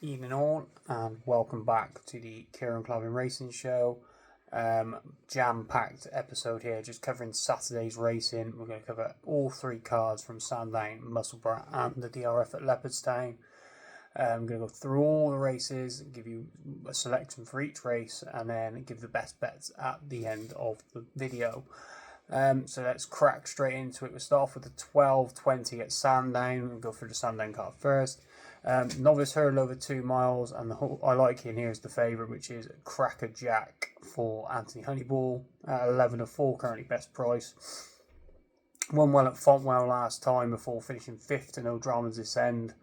Evening all, and welcome back to the Kieran Clubbing Racing Show. Jam-packed episode here, just covering Saturday's racing. We're going to cover all three cars from Sandown, Musselburgh, and the DRF at Leopardstown. I'm going to go through all the races, give you a selection for each race, and then give the best bets at the end of the video. So let's crack straight into it. We'll start off with the 12:20 at Sandown. We'll go through the Sandown car first. Novice hurdle over 2 miles, and the whole I like in here is the favourite, which is Cracker Jack for Anthony Honeyball at 11-4, currently best price. Won well at Fontwell last time before finishing 5th to No Dramas this end.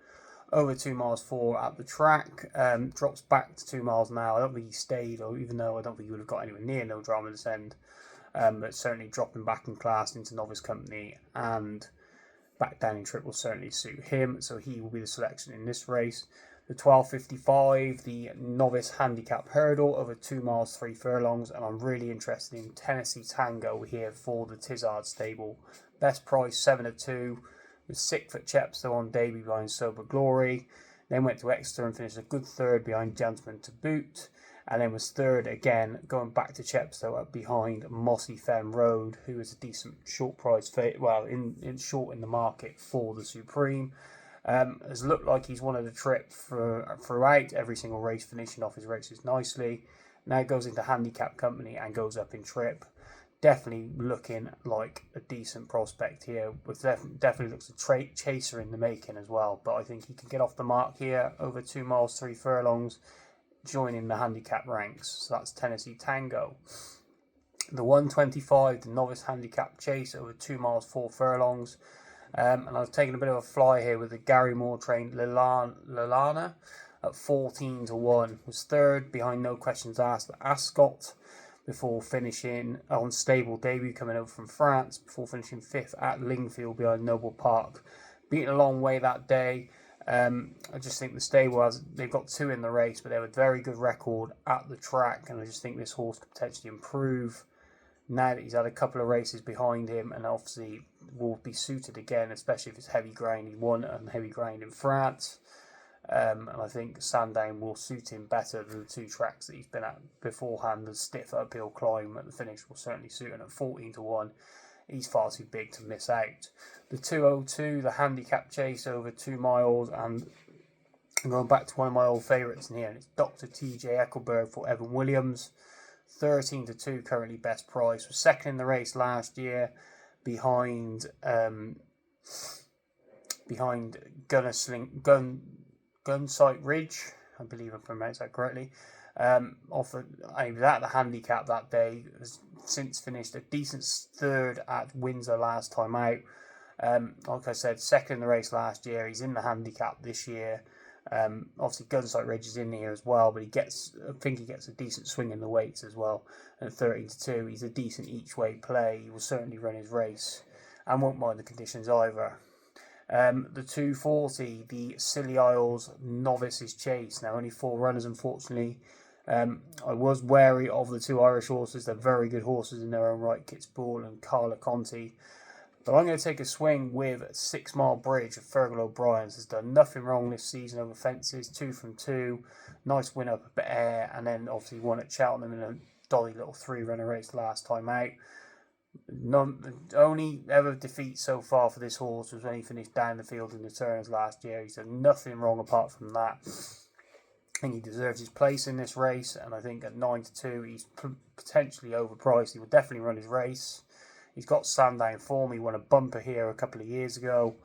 Over 2 miles 4 at the track, drops back to 2 miles now. I don't think he stayed, or even though I don't think he would have got anywhere near No Drama this end, but certainly dropping back in class into novice company and back down in trip will certainly suit him, so he will be the selection in this race. The 12:55, the novice handicap hurdle over 2 miles 3 furlongs, and I'm really interested in Tennessee Tango here for the Tizard stable. Best price 7-2, with 6th at Chepstow on debut behind Sober Glory, then went to Exeter and finished a good third behind Gentleman to Boot, and then was third again, going back to Chepstow up behind Mossy Fen Road, who is a decent short price, short in the market for the Supreme. Has looked like he's won the trip throughout every single race, finishing off his races nicely. Now goes into handicap company and goes up in trip. Definitely looking like a decent prospect here. With definitely looks a chaser in the making as well. But I think he can get off the mark here over 2 miles 3 furlongs, joining the handicap ranks. So that's Tennessee Tango. The 1:25, the novice handicap chase over 2 miles 4 furlongs. And I was taking a bit of a fly here with the Gary Moore trained Lilana at 14-1. Was third behind No Questions Asked at Ascot before finishing on stable debut coming over from France, before finishing 5th at Lingfield behind Noble Park. Beaten a long way that day. I just think the stable they've got 2 in the race, but they have a very good record at the track, and I just think this horse could potentially improve now that he's had a couple of races behind him, and obviously will be suited again, especially if it's heavy ground. He won on heavy ground in France, and I think Sandown will suit him better than the 2 tracks that he's been at beforehand. The stiff uphill climb at the finish will certainly suit him. At 14-1, he's far too big to miss out. The 2:02, the handicap chase over 2 miles, and I'm going back to one of my old favourites in here, and it's Dr. TJ Eckelberg for Evan Williams. 13-2, currently best price. Was second in the race last year behind Gunsight Ridge, I believe I pronounced that correctly. He was at the handicap that day. Has since finished a decent third at Windsor last time out. Like I said, second in the race last year. He's in the handicap this year. Obviously Gunsight Ridge is in here as well, but I think he gets a decent swing in the weights as well. At 13-2, he's a decent each way play. He will certainly run his race and won't mind the conditions either. The 2:40, the Scilly Isles Novices Chase. Now only 4 runners, unfortunately. I was wary of the 2 Irish horses. They're very good horses in their own right, Kits Ball and Carla Conti. But I'm going to take a swing with 6 Mile Bridge of Fergal O'Brien's. Has done nothing wrong this season over fences, 2 from 2. Nice win up at Ayr, and then obviously won at Cheltenham in a dolly little 3-runner race last time out. Only ever defeat so far for this horse was when he finished down the field in the turns last year. He's done nothing wrong apart from that. I think he deserves his place in this race, and I think at 9-2 he's potentially overpriced. He will definitely run his race. He's got Sandown form. He won a bumper here a couple of years ago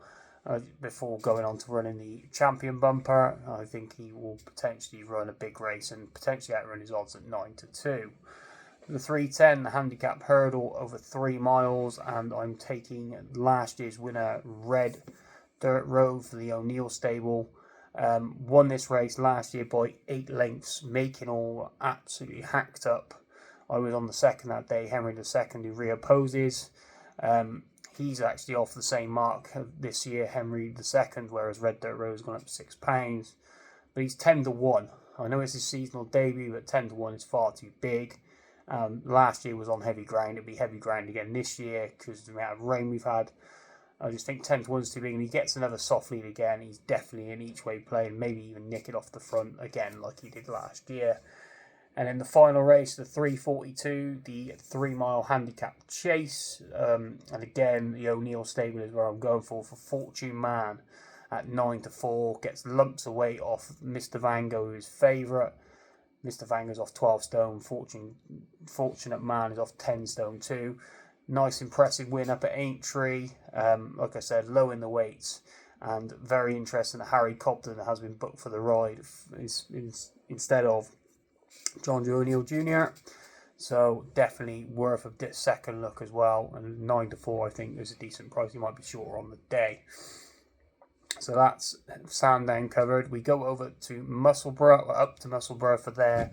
before going on to running the champion bumper. I think he will potentially run a big race and potentially outrun his odds at 9-2. The 3:10, the handicap hurdle over 3 miles, and I'm taking last year's winner, Red Dirt Road for the O'Neill stable. Won this race last year by 8 lengths, making all absolutely hacked up. I was on the second that day, Henry II, who reopposes. He's actually off the same mark this year, Henry II, whereas Red Dirt Road has gone up £6. But he's 10-1. I know it's his seasonal debut, but 10-1 is far too big. Last year was on heavy ground. It'll be heavy ground again this year because of the amount of rain we've had. I just think 10 to 1 is too big, and he gets another soft lead again. He's definitely an each way play, and maybe even nick it off the front again like he did last year. And in the final race, the 3:42, the 3 mile handicap chase. And again, the O'Neill stable is where I'm going for Fortune Man at 9 to 4. Gets lumps of weight off Mr. Vango, who's favourite. Mr. Vango's off 12 stone. Fortunate Man is off 10 stone too. Nice impressive win up at Aintree. Like I said, low in the weights. And very interesting that Harry Cobden has been booked for the ride instead of John Joe O'Neill Jr. So definitely worth a second look as well. And 9 to 4 I think is a decent price. He might be shorter on the day. So that's Sandown covered. We go over to Musselburgh, up to Musselburgh for their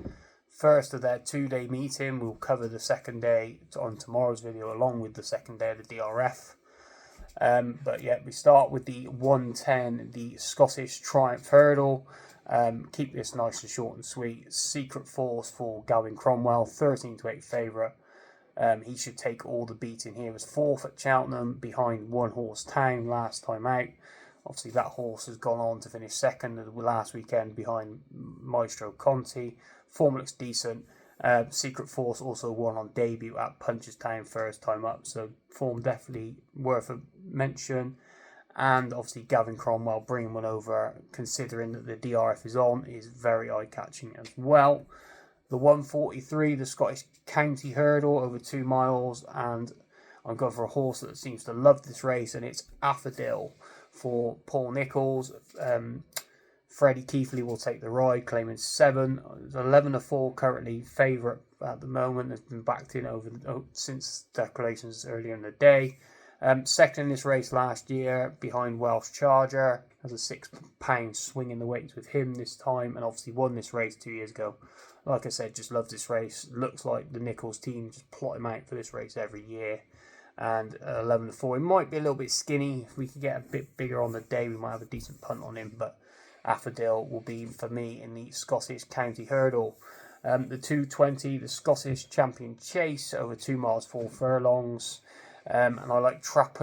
first of their 2-day meeting. We'll cover the second day on tomorrow's video along with the second day of the DRF. But yeah, we start with the 110, the Scottish Triumph Hurdle. Keep this nice and short and sweet. Secret Force for Gavin Cromwell, 13 to 8 favourite. He should take all the beating here. He was 4th at Cheltenham behind One Horse Town last time out. Obviously, that horse has gone on to finish second last weekend behind Maestro Conti. Form looks decent. Secret Force also won on debut at Punchestown first time up. So form definitely worth a mention. And obviously Gavin Cromwell bringing one over, considering that the DRF is on, is very eye-catching as well. The 143, the Scottish County Hurdle over 2 miles. And I'm going for a horse that seems to love this race, and it's Affodil for Paul Nicholls. Freddie Keithley will take the ride, claiming 7. It's 11 to 4 currently favourite at the moment. Has been backed in since declarations earlier in the day. Second in this race last year behind Welsh Charger. Has a £6 swing in the weights with him this time, and obviously won this race 2 years ago. Like I said, just love this race. Looks like the Nicholls team just plot him out for this race every year. And 11 to 4. He might be a little bit skinny. If we could get a bit bigger on the day, we might have a decent punt on him. But Affodil will be for me in the Scottish County Hurdle. The 220, the Scottish Champion Chase over 2 miles 4 furlongs. And I like Trap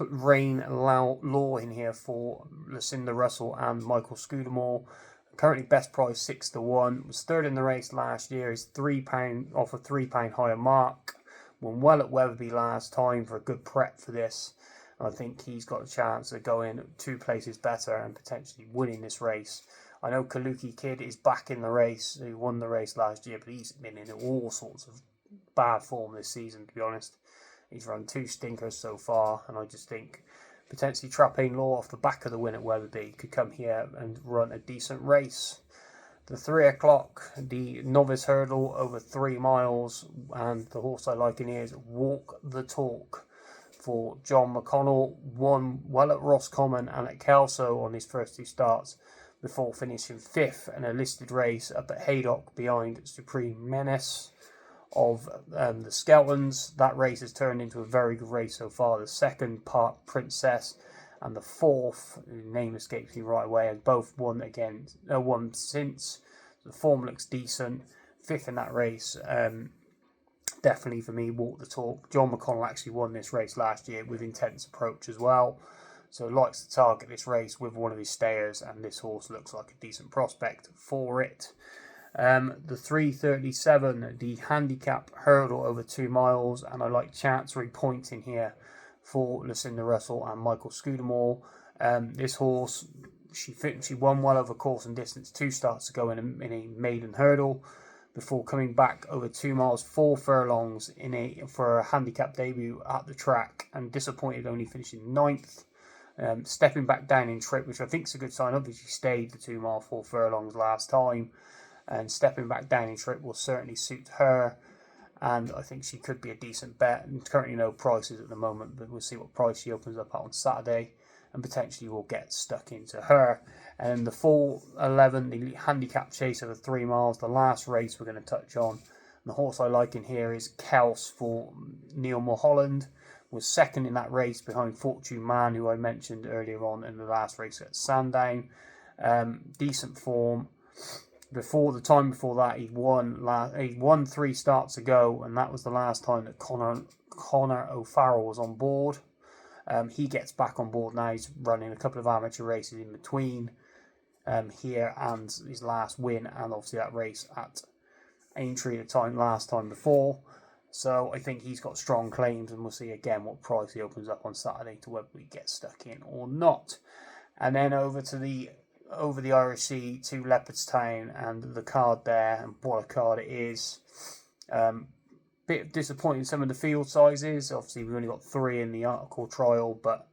Rain Law in here for Lucinda Russell and Michael Scudamore. Currently best price 6 to 1. Was third in the race last year. Is £3 off a £3 higher mark. Won well at Wetherby last time for a good prep for this. I think he's got a chance of going 2 places better and potentially winning this race. I know Kaluki Kid is back in the race. He won the race last year, but he's been in all sorts of bad form this season, to be honest. He's run 2 stinkers so far, and I just think potentially Trapain Law off the back of the win at Wetherby could come here and run a decent race. The 3 o'clock, the Novice Hurdle over 3 miles, and the horse I like in here is Walk the Talk for John McConnell. Won well at Roscommon and at Kelso on his first 2 starts before finishing 5th in a listed race up at Haydock behind Supreme Menace of the Skeltons. That race has turned into a very good race so far. The second, Park Princess, and the 4th, name escapes me right away, and both won since. The form looks decent. 5th in that race. Definitely for me, Walk the Talk. John McConnell actually won this race last year with Intense Approach as well. So likes to target this race with one of his stayers, and this horse looks like a decent prospect for it. The 3:37, the handicap hurdle over 2 miles, and I like Chancery Point in here for Lucinda Russell and Michael Scudamore. This horse, she won well over course and distance 2 starts ago in a maiden hurdle before coming back over 2 miles 4 furlongs for a handicap debut at the track, and disappointed only finishing 9th. Stepping back down in trip, which I think is a good sign. Obviously stayed the 2 mile 4 furlongs last time, and stepping back down in trip will certainly suit her, and I think she could be a decent bet. And currently no prices at the moment, but we'll see what price she opens up at on Saturday, and potentially we'll get stuck into her. And the 4:11, the handicap chase over 3 miles, the last race we're going to touch on. And the horse I like in here is Kels for Neil Mulholland. Was second in that race behind Fortune Man, who I mentioned earlier on in the last race at Sandown. Decent form. Before that, he won 3 starts ago, and that was the last time that Connor O'Farrell was on board. He gets back on board now. He's running a couple of amateur races in between here and his last win, and obviously that race at Aintree last time before. So I think he's got strong claims, and we'll see again what price he opens up on Saturday to whether he gets stuck in or not. And then over the Irish Sea to Leopardstown, and the card there, and what a card it is. Bit disappointing some of the field sizes. Obviously we've only got 3 in the article trial, but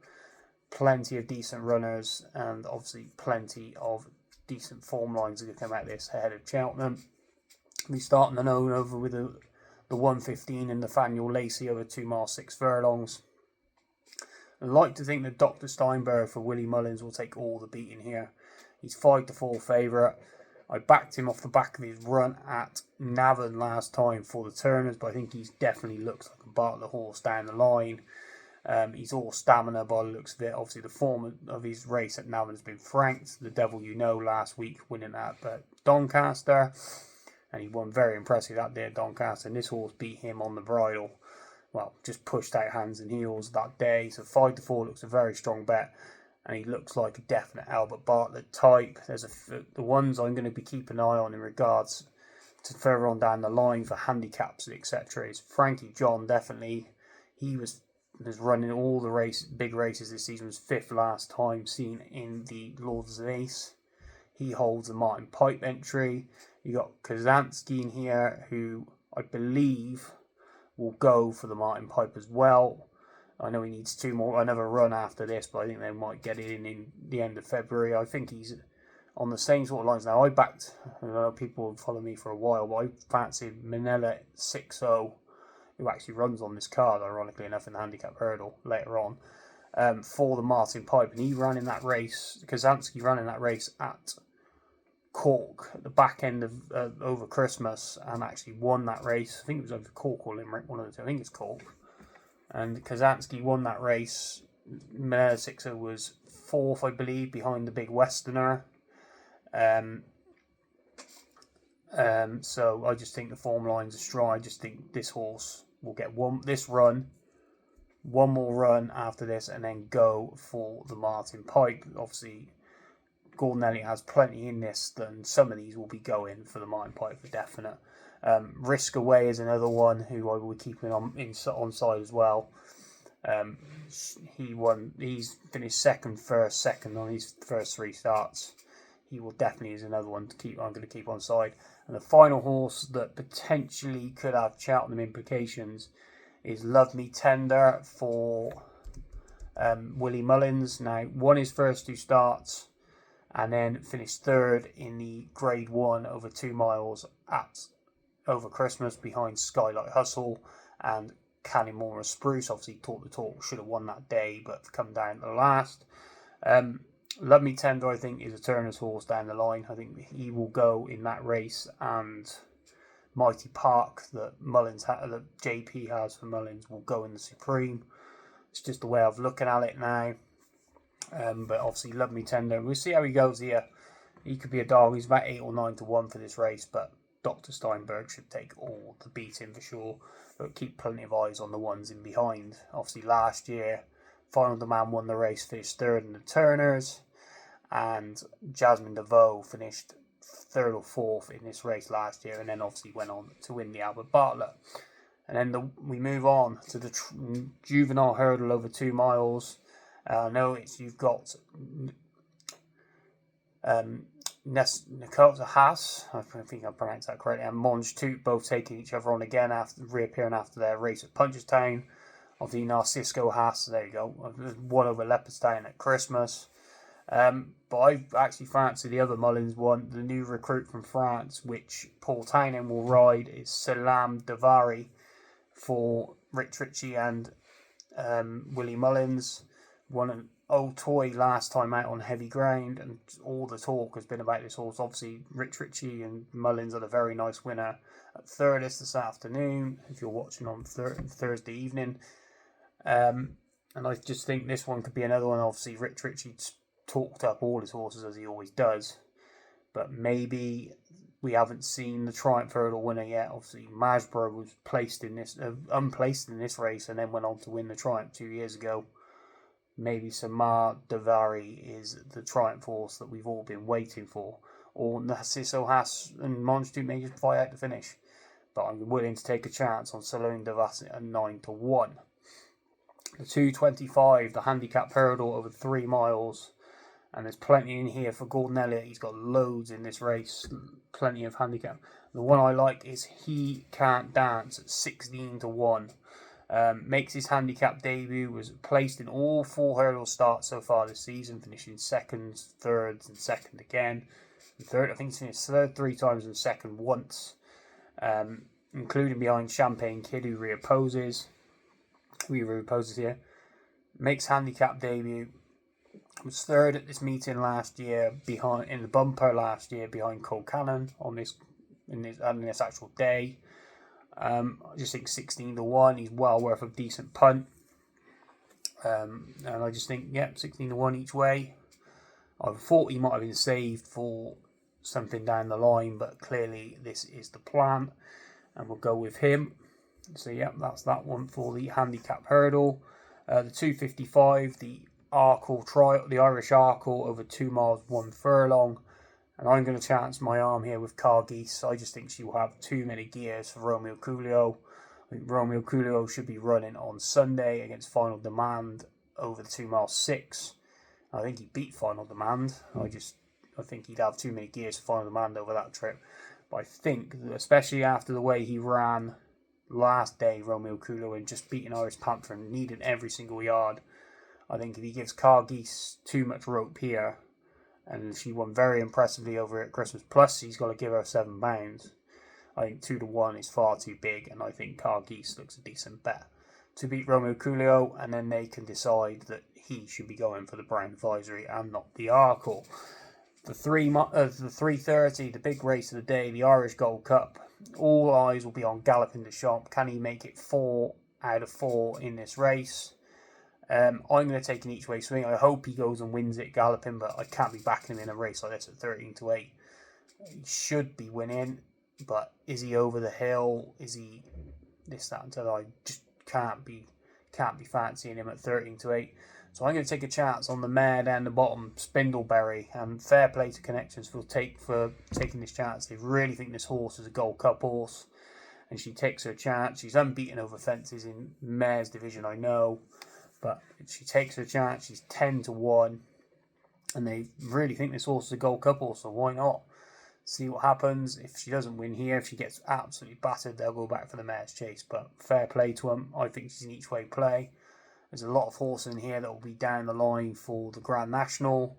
plenty of decent runners, and obviously plenty of decent form lines are going to come out this ahead of Cheltenham. We starting the known over with the 115 and Nathaniel Lacey over 2 miles 6 furlongs. I'd like to think that Dr. Steinberg for Willie Mullins will take all the beating here. He's 5-4 favourite. I backed him off the back of his run at Navan last time for the Turners, but I think he definitely looks like a Bartlett horse down the line. He's all stamina by the looks of it. Obviously, the form of his race at Navan has been franked. The Devil You Know last week winning at Doncaster, and he won very impressive that day at Doncaster. And this horse beat him on the bridle. Well, just pushed out hands and heels that day. So 5-4 looks a very strong bet, and he looks like a definite Albert Bartlett type. There's the ones I'm going to be keeping an eye on in regards to further on down the line for handicaps, etc. is Frankie John. Definitely, he was running all the big races this season. Was 5th last time seen in the Lords of Ace. He holds the Martin Pipe entry. You got Kazansky in here, who I believe will go for the Martin Pipe as well. I know he needs another run after this, but I think they might get it in the end of February. I think he's on the same sort of lines now. I know people have followed me for a while, but I fancied Manila 6-0, who actually runs on this card, ironically enough, in the handicap hurdle later on, for the Martin Pipe. And he ran in that race, Kazansky ran in that race at Cork at the back end of over Christmas, and actually won that race. I think it was over Cork or Limerick, one of the two. I think it's Cork. And Kazansky won that race. Manila 6-0 was 4th, I believe, behind the big Westerner. So I just think the form lines are strong. I just think this horse will get one more run after this, and then go for the Martin Pipe. Obviously, Gordon Elliott has plenty in this, then some of these will be going for the Martin Pipe for definite. Risk Away is another one who I will be keeping on side as well. He's finished second on his first 3 starts. He will definitely is another one I'm going to keep on side. And the final horse that potentially could have Cheltenham implications is Love Me Tender for Willie Mullins. Now, won his first 2 starts, and then finished 3rd in the Grade 1 over 2 miles over Christmas behind Skylight Hustle and Cannymore Spruce. Obviously, Talk the Talk should have won that day, but come down to the last. Love Me Tender, I think, is a Turner's horse down the line. I think he will go in that race, and Mighty Park that JP has for Mullins will go in the Supreme. It's just the way of looking at it now. But obviously, Love Me Tender, we'll see how he goes here. He could be a dog. He's about 8 or 9 to 1 for this race, but Dr. Steinberg should take all the beating for sure. But keep plenty of eyes on the ones in behind. Obviously, last year, Final Demand won the race, finished 3rd in the Turners, and Jasmine DeVoe finished 3rd or 4th in this race last year, and then obviously went on to win the Albert Bartlett. And then we move on to the juvenile hurdle over 2 miles. You've got Nicole Haas, I think I pronounced that correctly, and Monge Toot both taking each other on again, reappearing after their race at Punchestown. Obviously, Narcisco Haas, there you go, won over Leopardstown at Christmas. But I actually fancy the other Mullins one, the new recruit from France, which Paul Tynan will ride, is Salam Davari for Rich Ritchie and Willie Mullins. Won an old toy last time out on heavy ground, and all the talk has been about this horse. Obviously, Rich Ritchie and Mullins are a very nice winner at Thurles this afternoon, if you're watching on Thursday evening. And I just think this one could be another one. Obviously, Rich Ritchie's talked up all his horses as he always does, but maybe we haven't seen the Triumph Hurdle winner yet. Obviously, Masborough was unplaced in this race, and then went on to win the Triumph 2 years ago. maybe Samar Davari is the Triumph horse that we've all been waiting for, or Narciso Haas and Monstru may just fight out the finish. But I'm willing to take a chance on Salone Davas at 9-1. The 225, the handicap hurdle over 3 miles. And there's plenty in here for Gordon Elliott. He's got loads in this race. Plenty of handicap. The one I like is He Can't Dance at 16-1. Makes his handicap debut. Was placed in all 4 hurdle starts so far this season. Finishing seconds, thirds and second again. And third, I think he's finished third 3 times and second once. Including behind Champagne Kid who reposes here. Makes handicap debut. Was third at this meeting last year, in the bumper last year behind Cole Cannon on this actual day. I just think 16-1, he's well worth a decent punt. And I just think, 16-1 each way. I thought he might have been saved for something down the line, but clearly this is the plan, and we'll go with him. So that's that one for the handicap hurdle. The 255, the Irish Arkle over 2 miles 1 furlong, and I'm going to chance my arm here with Cargeese. I just think she will have too many gears for Romeo Coolio. I think Romeo Coolio should be running on Sunday against Final Demand over the 2 mile 6. I think he beat Final Demand. I think he'd have too many gears for Final Demand over that trip. But I think, especially after the way he ran last day, Romeo Coolio, and just beating Irish Panther and needing every single yard, I think if he gives Cargeese too much rope here, and she won very impressively over at Christmas, plus he's got to give her £7, I think 2-1 is far too big, and I think Cargeese looks a decent bet to beat Romeo Coolio, and then they can decide that he should be going for the Brown Advisory and not the Arkle. The 3:30, the big race of the day, the Irish Gold Cup. All eyes will be on Galloping the Shop. Can he make it 4 out of 4 in this race? I'm going to take an each way swing. I hope he goes and wins it Galloping, but I can't be backing him in a race like this at 13-8. He should be winning, but is he over the hill? Is he this, that, and that? I just can't be fancying him at 13-8. So I'm going to take a chance on the mare down the bottom, Spindleberry, and fair play to Connections for taking this chance. They really think this horse is a Gold Cup horse, and she takes her chance. She's unbeaten over fences in mare's division, I know, but she takes her chance. She's 10-1, and they really think this horse is a Gold Cup horse, so why not? See what happens. If she doesn't win here, if she gets absolutely battered, they'll go back for the mare's chase, but fair play to them. I think she's an each way play. There's a lot of horses in here that will be down the line for the Grand National,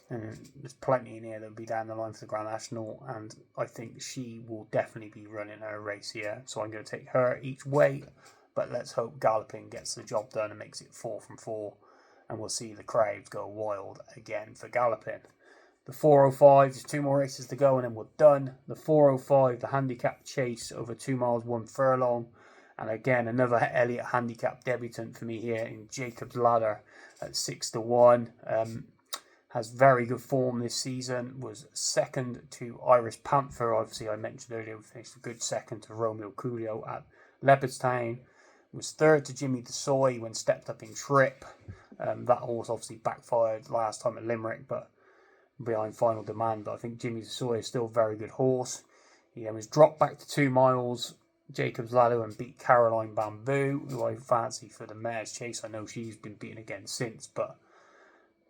and there's plenty in here that will be down the line for the Grand National, and I think she will definitely be running her race here, so I'm going to take her each way, but let's hope Galloping gets the job done and makes it 4 from 4, and we'll see the crowds go wild again for Galloping. The 405, there's 2 more races to go and then we're done. The 405, the handicap chase over 2 miles 1 furlong. And again, another Elliott handicap debutant for me here in Jacob's Ladder at 6-1. Has very good form this season. Was second to Irish Panther. Obviously, I mentioned earlier, we finished a good second to Romeo Coolio at Leopardstown. Was third to Jimmy DeSoy when stepped up in trip. That horse obviously backfired last time at Limerick, but behind Final Demand. But I think Jimmy DeSoy is still a very good horse. He then was dropped back to 2 miles. Jacob's Ladder and beat Caroline Bamboo, who I fancy for the mare's chase. I know she's been beaten again since, but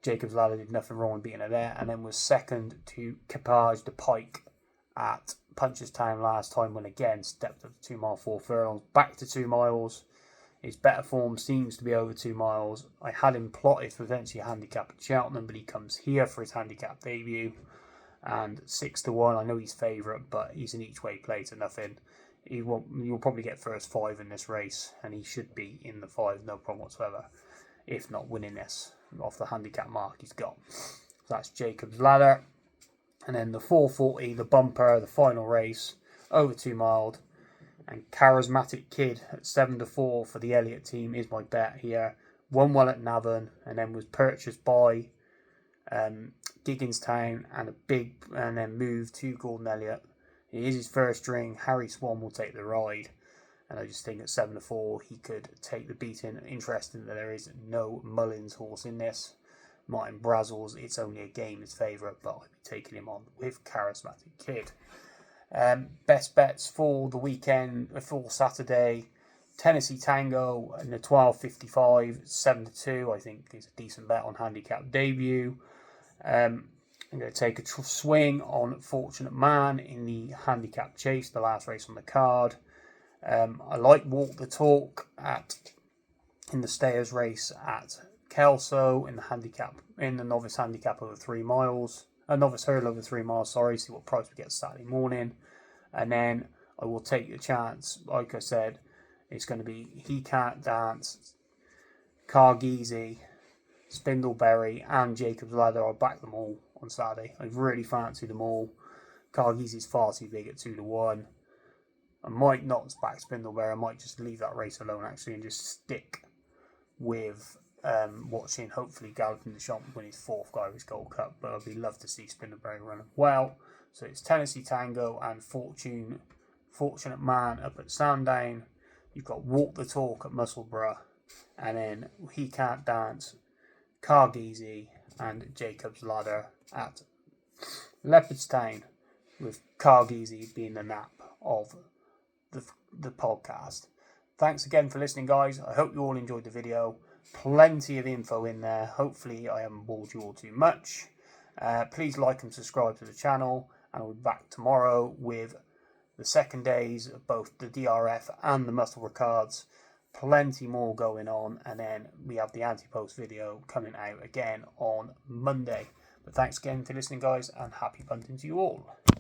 Jacob's Ladder did nothing wrong with beating her there. And then was second to Capage de Pike at Punchestown last time, when again stepped up to 2 mile 4 furlongs, back to 2 miles. His better form seems to be over 2 miles. I had him plotted for eventually a handicap at Cheltenham, but he comes here for his handicap debut. And 6-1, I know he's favourite, but he's an each way play to nothing. You'll probably get first 5 in this race, and he should be in the 5, no problem whatsoever, if not winning this off the handicap mark he's got. So that's Jacob's Ladder. And then the 440, the bumper, the final race, over 2 miles, and Charismatic Kid at 7-4 for the Elliott team is my bet here. Won well at Navan, and then was purchased by Gigginstown and then moved to Gordon Elliott. It is his first string. Harry Swan will take the ride. And I just think at 7-4 he could take the beating. Interesting that there is no Mullins horse in this. Martin Brazel's It's Only a Game is favourite, but I'll be taking him on with Charismatic Kid. Best bets for the weekend, for Saturday. Tennessee Tango in the 12.55, 7-2. I think is a decent bet on handicap debut. I'm going to take a swing on Fortunate Man in the handicap chase, the last race on the card. I like Walk the Talk in the Stayers race at Kelso in the novice handicap over 3 miles. A novice hurdle over 3 miles, sorry, see what price we get Saturday morning. And then I will take the chance, like I said, it's going to be He Can't Dance, Cargeezy, Spindleberry and Jacob's Ladder. I'll back them all on Saturday. I really fancy them all. Cargeezy's far too big at 2-1. I might not back Spindleberry. I might just leave that race alone actually and just stick with watching, hopefully, Galloping the Champ win his 4th Irish Gold Cup. But I'd be love to see Spindleberry run well. So it's Tennessee Tango and Fortunate Man up at Sandown. You've got Walk the Talk at Musselburgh. And then He Can't Dance, Cargeezy and Jacob's Ladder at Leopardstown, with Cargeezy being the nap of the podcast. Thanks again for listening, guys. I hope you all enjoyed the video. Plenty of info in there. Hopefully I haven't bored you all too much. Please like and subscribe to the channel, and I'll be back tomorrow with the second days of both the DRF and the Musselburgh cards. Plenty more going on, and then we have the anti-post video coming out again on Monday. But thanks again for listening, guys, and happy punting to you all.